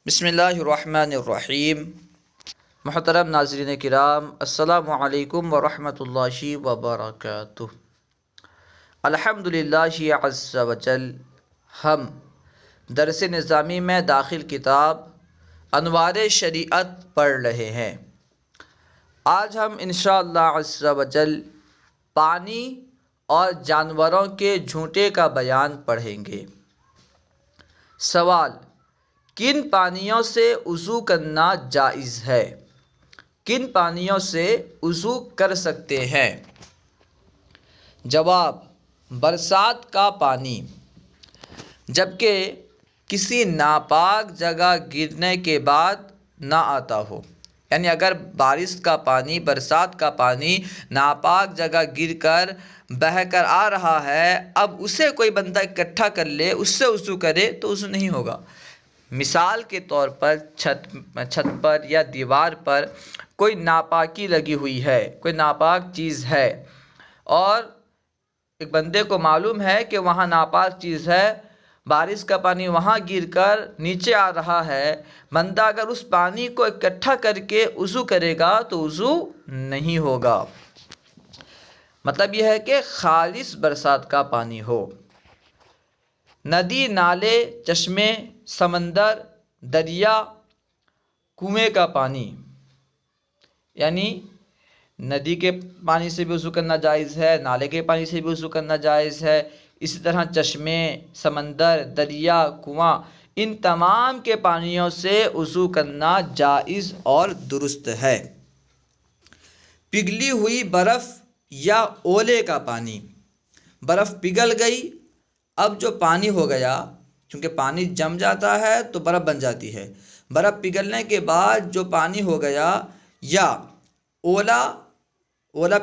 بسم اللہ الرحمن الرحیم۔ محترم ناظرین کرام، السلام علیکم ورحمۃ اللہ وبرکاتہ۔ الحمدللہ عز وجل، ہم درس نظامی میں داخل کتاب انوار شریعت پڑھ رہے ہیں۔ آج ہم انشاءاللہ عز وجل پانی اور جانوروں کے جھونٹے کا بیان پڑھیں گے۔ سوال: کن پانیوں سے وضو کرنا جائز ہے؟ کن پانیوں سے وضو کر سکتے ہیں؟ جواب: برسات کا پانی، جبکہ کسی ناپاک جگہ گرنے کے بعد نہ آتا ہو۔ یعنی اگر بارش کا پانی، برسات کا پانی ناپاک جگہ گر کر بہہ کر آ رہا ہے، اب اسے کوئی بندہ اکٹھا کر لے، اس سے وضو کرے تو وضو نہیں ہوگا۔ مثال کے طور پر چھت پر یا دیوار پر کوئی ناپاکی لگی ہوئی ہے، کوئی ناپاک چیز ہے، اور ایک بندے کو معلوم ہے کہ وہاں ناپاک چیز ہے، بارش کا پانی وہاں گر کر نیچے آ رہا ہے، بندہ اگر اس پانی کو اکٹھا کر کے وضو کرے گا تو وضو نہیں ہوگا۔ مطلب یہ ہے کہ خالص برسات کا پانی ہو۔ ندی، نالے، چشمے، سمندر، دریا، کنویں کا پانی، یعنی ندی کے پانی سے بھی وضو کرنا جائز ہے، نالے کے پانی سے بھی وضو کرنا جائز ہے، اسی طرح چشمے، سمندر، دریا، کنواں، ان تمام کے پانیوں سے وضو کرنا جائز اور درست ہے۔ پگھلی ہوئی برف یا اولے کا پانی، برف پگھل گئی، اب جو پانی ہو گیا، چونکہ پانی جم جاتا ہے تو برف بن جاتی ہے، برف پگھلنے کے بعد جو پانی ہو گیا، یا اولا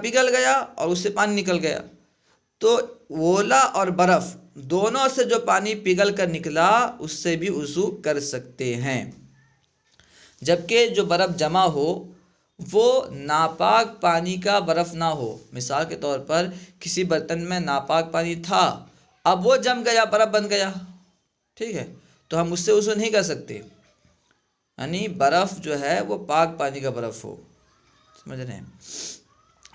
پگھل گیا اور اس سے پانی نکل گیا، تو اولا اور برف دونوں سے جو پانی پگھل کر نکلا اس سے بھی وضو کر سکتے ہیں۔ جبکہ جو برف جمع ہو وہ ناپاک پانی کا برف نہ ہو۔ مثال کے طور پر کسی برتن میں ناپاک پانی تھا، اب وہ جم گیا، برف بن گیا، ٹھیک ہے، تو ہم اس سے وضو نہیں کر سکتے۔ یعنی برف جو ہے وہ پاک پانی کا برف ہو، سمجھ رہے ہیں؟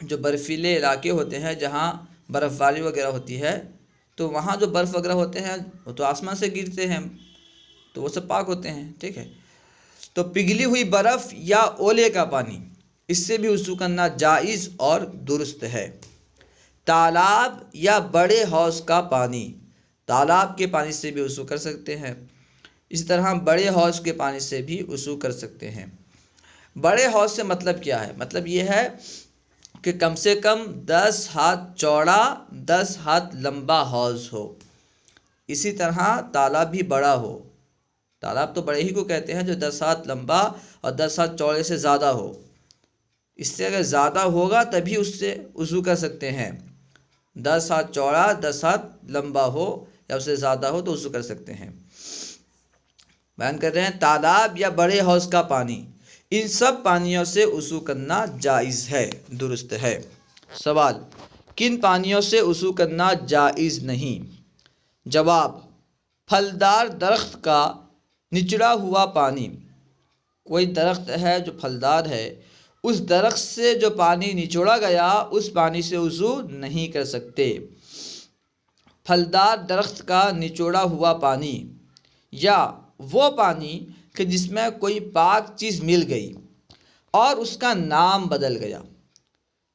جو برفیلے علاقے ہوتے ہیں جہاں برف باری وغیرہ ہوتی ہے، تو وہاں جو برف وغیرہ ہوتے ہیں وہ تو آسمان سے گرتے ہیں، تو وہ سب پاک ہوتے ہیں، ٹھیک ہے۔ تو پگھلی ہوئی برف یا اولے کا پانی، اس سے بھی وضو کرنا جائز اور درست ہے۔ تالاب یا بڑے حوض کا پانی، تالاب کے پانی سے بھی وضو کر سکتے ہیں، اسی طرح بڑے حوض کے پانی سے بھی وضو کر سکتے ہیں۔ بڑے حوض سے مطلب کیا ہے؟ مطلب یہ ہے کہ کم سے کم 10 ہاتھ چوڑا، 10 ہاتھ لمبا حوض ہو۔ اسی طرح تالاب بھی بڑا ہو، تالاب تو بڑے ہی کو کہتے ہیں جو 10 ہاتھ لمبا اور 10 ہاتھ چوڑے سے زیادہ ہو۔ اس سے اگر زیادہ ہوگا تبھی اس سے وضو کر سکتے ہیں۔ 10 ہاتھ چوڑا، 10 ہاتھ لمبا ہو یا اس سے زیادہ ہو تو وضو کر سکتے ہیں۔ بیان کر رہے ہیں تالاب یا بڑے حوض کا پانی، ان سب پانیوں سے وضو کرنا جائز ہے، درست ہے۔ سوال: کن پانیوں سے وضو کرنا جائز نہیں؟ جواب: پھلدار درخت کا نچڑا ہوا پانی، کوئی درخت ہے جو پھلدار ہے، اس درخت سے جو پانی نچوڑا گیا اس پانی سے وضو نہیں کر سکتے۔ پھلدار درخت کا نچوڑا ہوا پانی، یا وہ پانی کہ جس میں کوئی پاک چیز مل گئی اور اس کا نام بدل گیا۔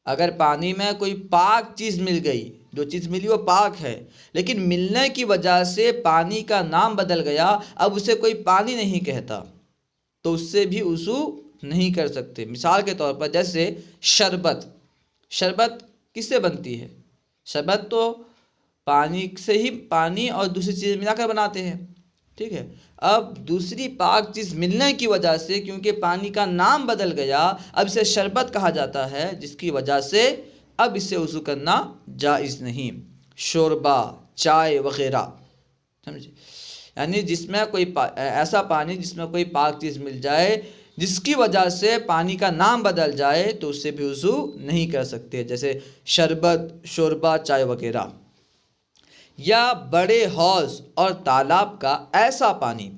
اگر پانی میں کوئی پاک چیز مل گئی، جو چیز ملی وہ پاک ہے، لیکن ملنے کی وجہ سے پانی کا نام بدل گیا، اب اسے کوئی پانی نہیں کہتا، تو اس سے بھی وضو نہیں کر سکتے۔ مثال کے طور پر جیسے شربت کس سے بنتی ہے؟ شربت تو پانی سے ہی، پانی اور دوسری چیز ملا کر بناتے ہیں، ٹھیک ہے۔ اب دوسری پاک چیز ملنے کی وجہ سے کیونکہ پانی کا نام بدل گیا، اب اسے شربت کہا جاتا ہے، جس کی وجہ سے اب اس سے وضو کرنا جائز نہیں۔ شوربہ، چائے وغیرہ، سمجھے؟ یعنی جس میں کوئی ایسا پانی جس میں کوئی پاک چیز مل جائے جس کی وجہ سے پانی کا نام بدل جائے تو اس سے بھی وضو نہیں کر سکتے، جیسے شربت، شوربہ، چائے وغیرہ۔ یا بڑے حوض اور تالاب کا ایسا پانی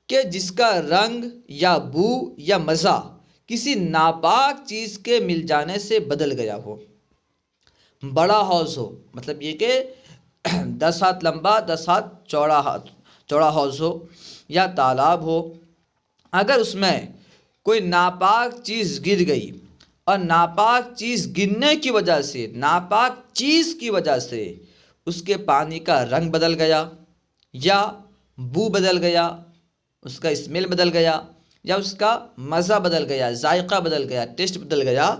کہ جس کا رنگ یا بو یا مزہ کسی ناپاک چیز کے مل جانے سے بدل گیا ہو۔ بڑا حوض ہو، مطلب یہ کہ 10 ہاتھ لمبا 10 ہاتھ چوڑا حوض ہو یا تالاب ہو، اگر اس میں کوئی ناپاک چیز گر گئی اور ناپاک چیز گرنے کی وجہ سے، ناپاک چیز کی وجہ سے اس کے پانی کا رنگ بدل گیا یا بو بدل گیا، اس کا اسمیل بدل گیا یا اس کا مزہ بدل گیا، ذائقہ بدل گیا، ٹیسٹ بدل گیا،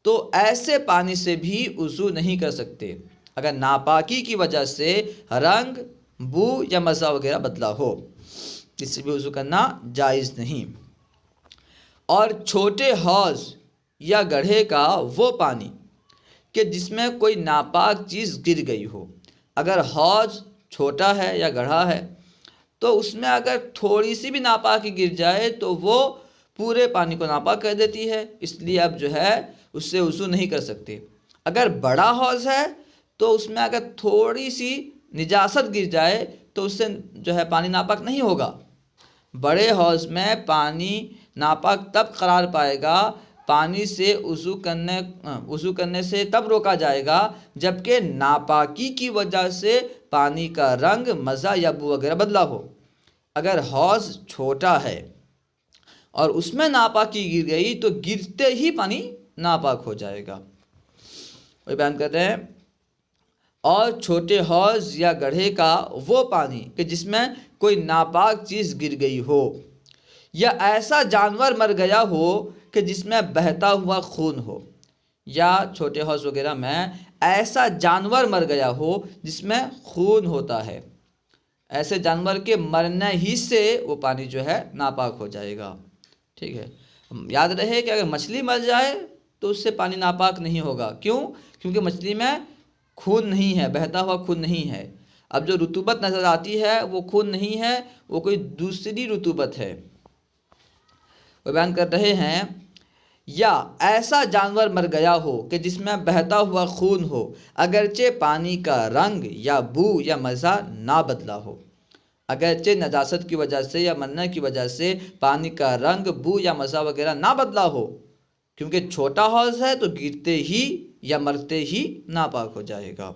تو ایسے پانی سے بھی وضو نہیں کر سکتے اگر ناپاکی کی وجہ سے رنگ، بو یا مزہ وغیرہ بدلا ہو، اس سے بھی وضو کرنا جائز نہیں۔ اور چھوٹے حوض یا گڑھے کا وہ پانی کہ جس میں کوئی ناپاک چیز گر گئی ہو، اگر حوض چھوٹا ہے یا گڑھا ہے تو اس میں اگر تھوڑی سی بھی ناپاکی گر جائے تو وہ پورے پانی کو ناپاک کر دیتی ہے، اس لیے اب جو ہے اس سے وضو نہیں کر سکتے۔ اگر بڑا حوض ہے تو اس میں اگر تھوڑی سی نجاست گر جائے تو اس سے جو ہے پانی ناپاک نہیں ہوگا۔ بڑے حوض میں پانی ناپاک تب قرار پائے گا، پانی سے وضو کرنے سے تب روکا جائے گا جبکہ ناپاکی کی وجہ سے پانی کا رنگ، مزہ یا بو وغیرہ بدلا ہو۔ اگر حوض چھوٹا ہے اور اس میں ناپاکی گر گئی تو گرتے ہی پانی ناپاک ہو جائے گا۔ وہ بیان کر رہے ہیں، اور چھوٹے حوض یا گڑھے کا وہ پانی کہ جس میں کوئی ناپاک چیز گر گئی ہو یا ایسا جانور مر گیا ہو کہ جس میں بہتا ہوا خون ہو، یا چھوٹے حوض وغیرہ میں ایسا جانور مر گیا ہو جس میں خون ہوتا ہے، ایسے جانور کے مرنے ہی سے وہ پانی جو ہے ناپاک ہو جائے گا۔ ٹھیک ہے، یاد رہے کہ اگر مچھلی مر جائے تو اس سے پانی ناپاک نہیں ہوگا، کیونکہ مچھلی میں خون نہیں ہے، بہتا ہوا خون نہیں ہے۔ اب جو رطوبت نظر آتی ہے وہ خون نہیں ہے، وہ کوئی دوسری رطوبت ہے۔ وہ بیان کر رہے ہیں، یا ایسا جانور مر گیا ہو کہ جس میں بہتا ہوا خون ہو اگرچہ پانی کا رنگ یا بو یا مزہ نہ بدلا ہو، اگرچہ نجاست کی وجہ سے یا مرنے کی وجہ سے پانی کا رنگ، بو یا مزہ وغیرہ نہ بدلا ہو، کیونکہ چھوٹا حوض ہے تو گرتے ہی یا مرتے ہی ناپاک ہو جائے گا۔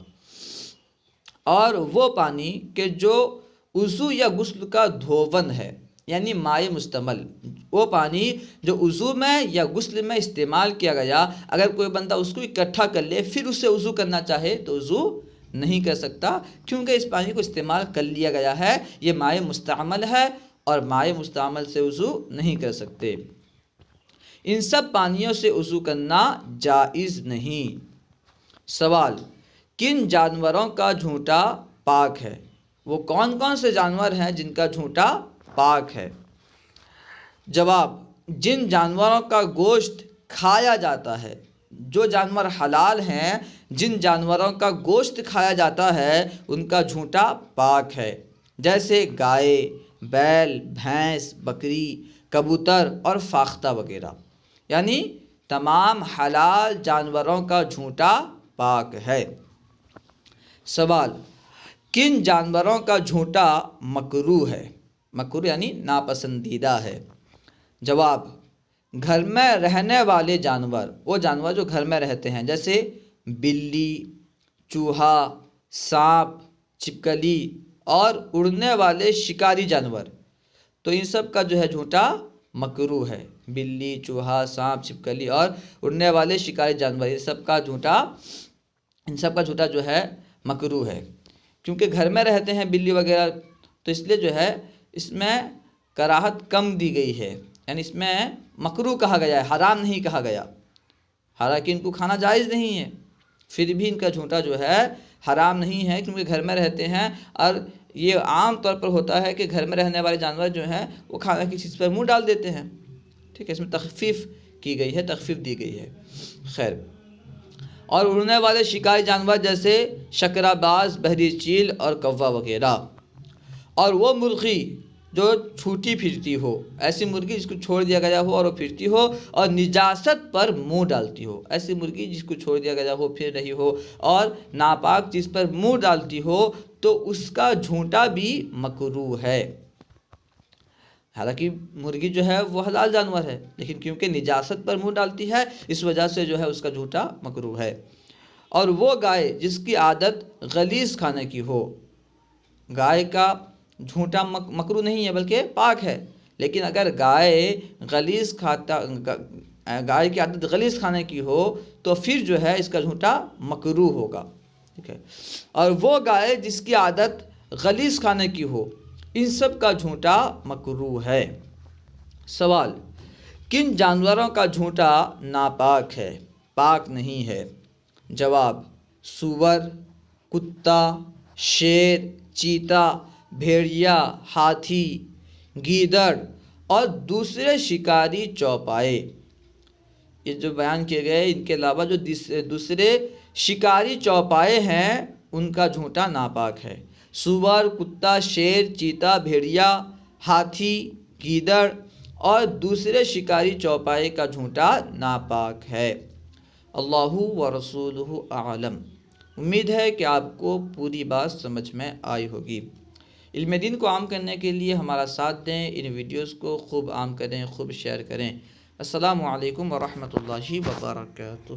اور وہ پانی کہ جو وضو یا غسل کا دھون ہے، یعنی مائع مستعمل، وہ پانی جو وضو میں یا غسل میں استعمال کیا گیا، اگر کوئی بندہ اس کو اکٹھا کر لے پھر اس سے وضو کرنا چاہے تو وضو نہیں کر سکتا، کیونکہ اس پانی کو استعمال کر لیا گیا ہے، یہ مائع مستعمل ہے اور مائع مستعمل سے وضو نہیں کر سکتے۔ ان سب پانیوں سے وضو کرنا جائز نہیں۔ سوال، کن جانوروں کا جھونٹا پاک ہے؟ وہ کون کون سے جانور ہیں جن کا جھونٹا پاک ہے؟ جواب، جن جانوروں کا گوشت کھایا جاتا ہے، جو جانور حلال ہیں، جن جانوروں کا گوشت کھایا جاتا ہے ان کا جھونٹا پاک ہے، جیسے گائے، بیل، بھینس، بکری، کبوتر اور فاختہ وغیرہ، یعنی تمام حلال جانوروں کا جھونٹا پاک ہے۔ سوال، کن جانوروں کا جھونٹا مکروہ ہے؟ مکروہ یعنی ناپسندیدہ ہے۔ جواب، گھر میں رہنے والے جانور، وہ جانور جو گھر میں رہتے ہیں، جیسے بلی، چوہا، سانپ، چھپکلی اور اڑنے والے شکاری جانور، تو ان سب کا جو ہے جھونٹا مکروہ ہے۔ بلی، چوہا، سانپ، چھپکلی اور اڑنے والے شکاری جانور، ان سب کا جھونٹا جو ہے مکروہ ہے، کیونکہ گھر میں رہتے ہیں بلی وغیرہ، تو اس لیے جو ہے اس میں کراہت کم دی گئی ہے، یعنی اس میں مکروہ کہا گیا ہے، حرام نہیں کہا گیا، حالانکہ ان کو کھانا جائز نہیں ہے، پھر بھی ان کا جھونٹا جو ہے حرام نہیں ہے، کیونکہ گھر میں رہتے ہیں۔ اور یہ عام طور پر ہوتا ہے کہ گھر میں رہنے والے جانور جو ہیں وہ کھانا کی چیز پر منہ ڈال دیتے ہیں، ٹھیک ہے، اس میں تخفیف کی گئی ہے، تخفیف دی گئی ہے۔ خیر، اور اڑنے والے شکاری جانور جیسے شکرہ باز، بحری چیل اور کوا وغیرہ، اور وہ مرغی جو چھوٹی پھرتی ہو، ایسی مرغی جس کو چھوڑ دیا گیا ہو اور وہ پھرتی ہو اور نجاست پر منہ ڈالتی ہو، ایسی مرغی جس کو چھوڑ دیا گیا ہو، پھر رہی ہو اور ناپاک چیز پر منہ ڈالتی ہو، تو اس کا جھونٹا بھی مکروہ ہے۔ حالانکہ مرغی جو ہے وہ حلال جانور ہے، لیکن کیونکہ نجاست پر منہ ڈالتی ہے اس وجہ سے جو ہے اس کا جھوٹا مکروہ ہے۔ اور وہ گائے جس کی عادت غلیظ کھانے کی ہو، گائے کا جھوٹا مکروہ نہیں ہے بلکہ پاک ہے، لیکن اگر گائے کی عادت غلیظ کھانے کی ہو تو پھر جو ہے اس کا جھوٹا مکروہ ہوگا، ٹھیک ہے۔ اور وہ گائے جس کی عادت غلیظ کھانے کی ہو، ان سب کا جھوٹا مکروہ ہے۔ سوال: کن جانوروں کا جھوٹا ناپاک ہے، پاک نہیں ہے؟ جواب: سور، کتا، شیر، چیتا، بھیڑیا، ہاتھی، گیدڑ اور دوسرے شکاری چوپائے۔ یہ جو بیان کیے گئے ان کے علاوہ جو دوسرے شکاری چوپائے ہیں ان کا جھوٹا ناپاک ہے۔ سور، کتا، شیر، چیتا، بھیڑیا، ہاتھی، گیدڑ اور دوسرے شکاری چوپائے کا جھوٹا ناپاک ہے۔ اللہ و رسولہ اعلم۔ امید ہے کہ آپ کو پوری بات سمجھ میں آئی ہوگی۔ علم دین کو عام کرنے کے لیے ہمارا ساتھ دیں، ان ویڈیوز کو خوب عام کریں، خوب شیئر کریں۔ السلام علیکم ورحمۃ اللہ وبرکاتہ۔